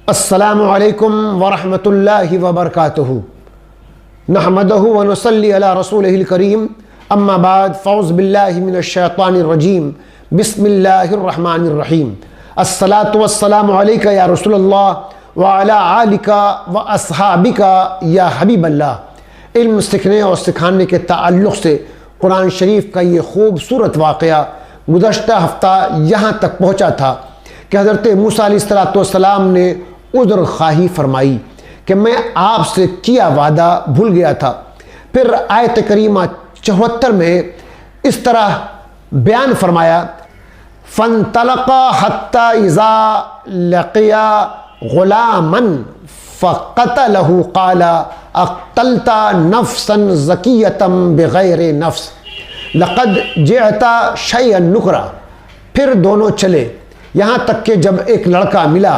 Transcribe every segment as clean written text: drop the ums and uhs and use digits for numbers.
अस्सलामु अलैकुम वरहमतुल्लाहि वबरकातुहू। नहमदहू व नुसल्ली अला रसूलिहिल करीम। अम्मा बाद फ़ौज़ बिल्लाहि मिनश शैतानिर रजीम। बिस्मिल्लाहिर रहमानिर रहीम। अस्सलातु वस्सलामु अलैका या रसूलल्लाह व अला आलिका व अस्हाबिका या हबीबल्लाह। इल्म सीखने और सिखाने के ताल्लुक़ से कुरान शरीफ का ये खूबसूरत वाक़या गुज़श्ता हफ़्ता यहाँ तक पहुँचा था कि हज़रत मूसा अलैहिस्सलाम ने उज़्र ख़्वाही फरमाई कि मैं आपसे किया वादा भूल गया था। फिर आयत करीमा 74 में इस तरह बयान फरमाया, फ़न्तलक़ा हत्ता इज़ा लक़िया ग़ुलामन फ़क़तलहू क़ाला अक़तलता नफ़्सन ज़किय्यतम बिग़ैरि नफ़्स लक़द जिअता शैअन नुकरा। फिर दोनों चले, यहाँ तक कि जब एक लड़का मिला,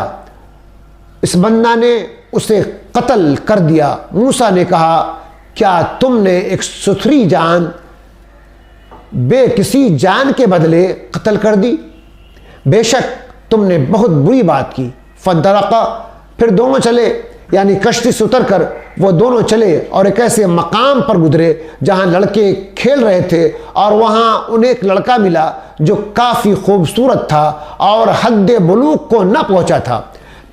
इस बंदा ने उसे कत्ल कर दिया। मूसा ने कहा, क्या तुमने एक सुथरी जान बेकिसी जान के बदले कत्ल कर दी? बेशक तुमने बहुत बुरी बात की। फन्तलक़ा, फिर दोनों चले, यानी कश्ती से उतर कर वो दोनों चले और एक ऐसे मकाम पर गुजरे जहाँ लड़के खेल रहे थे और वहाँ उन्हें एक लड़का मिला जो काफ़ी खूबसूरत था और हद बुलूग को न पहुँचा था।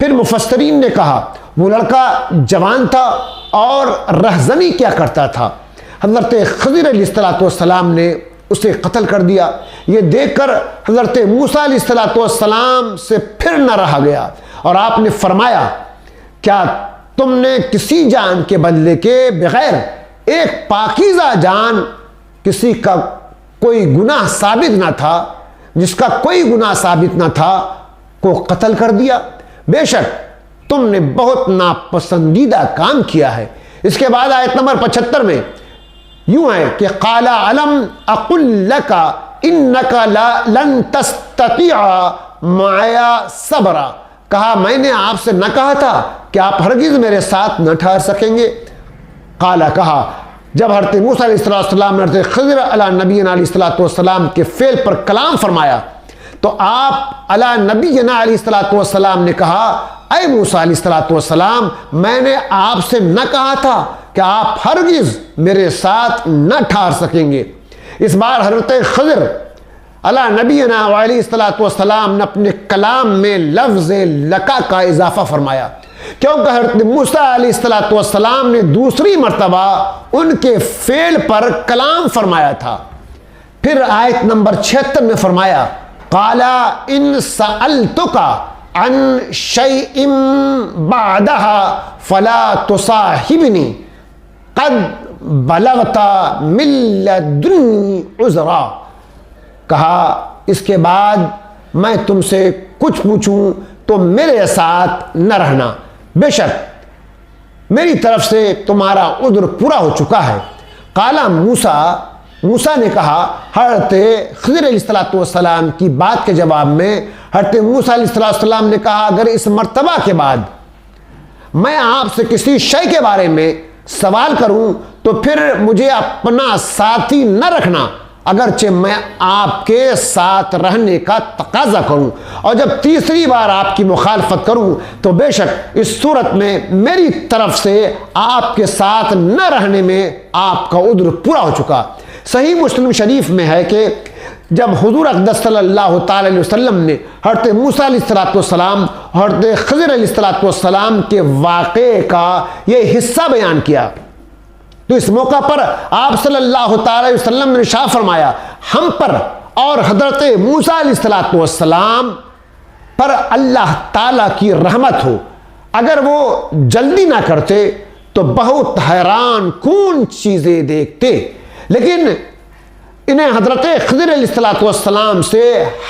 फिर मुफस्सरीन ने कहा वो लड़का जवान था और रहज़नी क्या करता था। हज़रत ख़िज़र अलैहिस्सलाम ने उसे कत्ल कर दिया। ये देखकर हज़रत मूसा अलैहिस्सलाम से फिर न रहा गया और आपने फरमाया, क्या तुमने किसी जान के बदले के बगैर एक पाकीज़ा जान, किसी का कोई गुनाह साबित ना था, जिसका कोई गुनाह साबित ना था, को कत्ल कर दिया? बेशक तुमने बहुत नापसंदीदा काम किया है। इसके बाद आयत नंबर 75 में यूं है कि क़ाला अलम अक़ुल लका इन्नका लन तस्ततिअ माया सबरा। कहा, मैंने आपसे न कहा था कि आप हरगिज़ मेरे साथ न ठहर सकेंगे? क़ाला, कहा, जब हज़रत मूसा अलैहिस्सलाम ने हज़रत ख़िज़र अला नबीना अलैहिस्सलाम के फ़ेल पर कलाम फरमाया तो आप अला नबीना अलैहिस्सलाम ने कहा, ऐ मूसा अलैहिस्सलाम, मैंने आपसे न कहा था कि आप हरगिज़ मेरे साथ न ठहर सकेंगे। इस बार हज़रत ख़िज़र अला नबीना अलैहिस्सलाम ने अपने कलाम में लफ्ज़ लका का इजाफ़ा फरमाया, क्योंकि हज़रत मूसा अलैहिस्सलाम ने दूसरी मर्तबा उनके फ़ेल पर कलाम फरमाया था। फिर आयत नंबर 76 में फरमाया, क़ाला इन सअलतुका अन शैइन बअदहा फला तुसाहिबनी क़द बलगता मिन लदुन्नी उज़रा। कहा, इसके बाद मैं तुमसे कुछ पूछूं तो मेरे साथ न रहना, बेशक मेरी तरफ से तुम्हारा उज़्र पूरा हो चुका है। क़ाला मूसा ने कहा, हज़रत ख़िज़र अलैहिस्सलाम की बात के जवाब में हज़रत मूसा अलैहिस्सलाम ने कहा, अगर इस मर्तबा के बाद मैं आपसे किसी शय के बारे में सवाल करूं तो फिर मुझे अपना साथी न रखना, अगरचे मैं आपके साथ रहने का तकाजा करूं। और जब तीसरी बार आपकी मुखालफत करूं तो बेशक इस सूरत में मेरी तरफ से आपके साथ न रहने में आपका उज़्र पूरा हो चुका। सही मुस्लिम शरीफ में है कि जब हुज़ूर अक़दस सल्लल्लाहु ताला अलैहि वसल्लम ने हज़रत मूसा अलैहिस्सलाम हज़रत ख़िज़र अलैहिस्सलाम के वाक़े का ये हिस्सा बयान किया तो इस मौका पर आप सल्लल्लाहु ताला अलैहि वसल्लम ने इरशाद फरमाया, हम पर और हज़रत मूसा अलैहिस्सलाम पर अल्लाह ताला की रहमत हो। अगर वो जल्दी ना करते तो बहुत हैरान कौन चीज़ें देखते। लेकिन इन्हें हज़रत ख़िज़र अलैहिस्सलाम से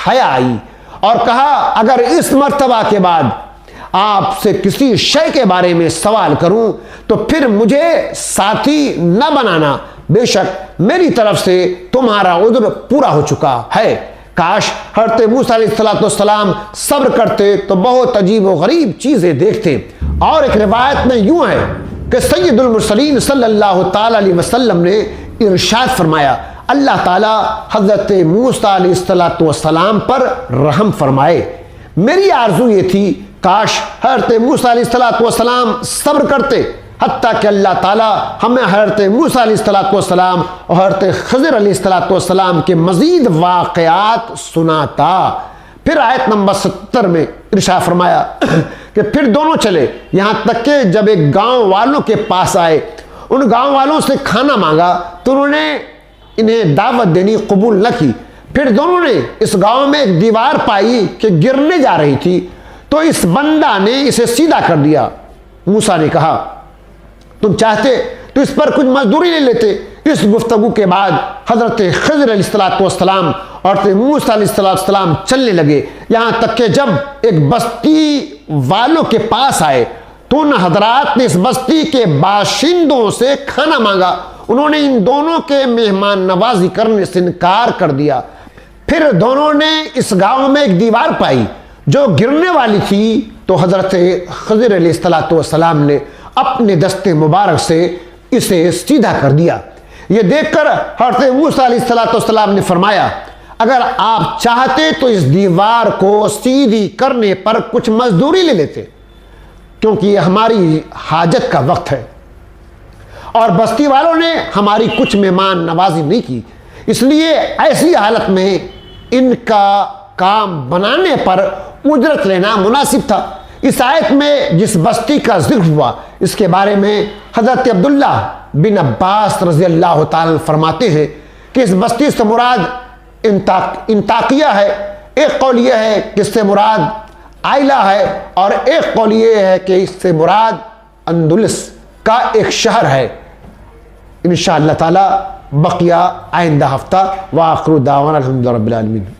हया आई और कहा, अगर इस मर्तबा के बाद आपसे किसी शय के बारे में सवाल करूं तो फिर मुझे साथी न बनाना, बेशक मेरी तरफ से तुम्हारा उज़्र पूरा हो चुका है। काश हज़रत मूसा अलैहिस्सलाम सब्र करते तो बहुत अजीब व गरीब चीज़ें देखते। और एक रिवायत में यूं है कि सय्यदुल मुरसलीन सल्लल्लाहु ताला अलैहि वसल्लम ने इरशाद फरमाया, अल्लाह ताला हज़रत मूसा अलैहिस्सलाम पर रहम फरमाए। मेरी आरज़ू ये थी काश हज़रत मूसा अलैहिस्सलाम सब्र करते, हत्ता कि अल्लाह ताला हमें हज़रत मूसा अलैहिस्सलाम और हज़रत खज़र अलैहिस्सलाम के मज़ीद वाक़यात सुनाता। फिर आयत नंबर 70 में इरशाद फरमाया कि फिर दोनों चले, यहाँ तक कि जब एक गांव वालों के पास आए, उन गांव वालों से खाना मांगा तो उन्होंने इन्हें दावत देनी कबूल न की। फिर दोनों ने इस गांव में एक दीवार पाई कि गिरने जा रही थी, तो इस बंदा ने इसे सीधा कर दिया। मूसा ने कहा, तुम चाहते तो इस पर कुछ मजदूरी ले लेते। इस गुफ्तगू के बाद हज़रत खज़र अलैहिस्सलाम और मूसा अलैहिस्सलाम चलने लगे, यहाँ तक कि जब एक बस्ती वालों के पास आए तो उन हजरात ने इस बस्ती के बाशिंदों से खाना मांगा। उन्होंने इन दोनों के मेहमान नवाजी करने से इनकार कर दिया। फिर दोनों ने इस गांव में एक दीवार पाई जो गिरने वाली थी, तो हज़रत खज़र अलैहिस्सलाम ने अपने दस्ते मुबारक से इसे सीधा कर दिया। ये देखकर हज़रत मूसा अलैहिस्सलाम ने फरमाया, अगर आप चाहते तो इस दीवार को सीधी करने पर कुछ मजदूरी ले लेते, क्योंकि ये हमारी हाजत का वक्त है और बस्ती वालों ने हमारी कुछ मेहमान नवाजी नहीं की, इसलिए ऐसी हालत में इनका काम बनाने पर उजरत लेना मुनासिब था। इस आयत में जिस बस्ती का जिक्र हुआ, इसके बारे में हज़रत अब्दुल्ला बिन अब्बास रज़ी अल्लाह ताला फरमाते हैं कि इस बस्ती से मुराद इंताकिया है। एक कौल यह है कि इससे मुराद आइला है और एक कौल यह है कि इससे मुराद अंदुलस का एक शहर है। इंशाअल्लाह ताला बकिया आइंदा हफ्ता। व आखिरु दावाना अल्हम्दुलिल्लाहि रब्बिल आलमीन।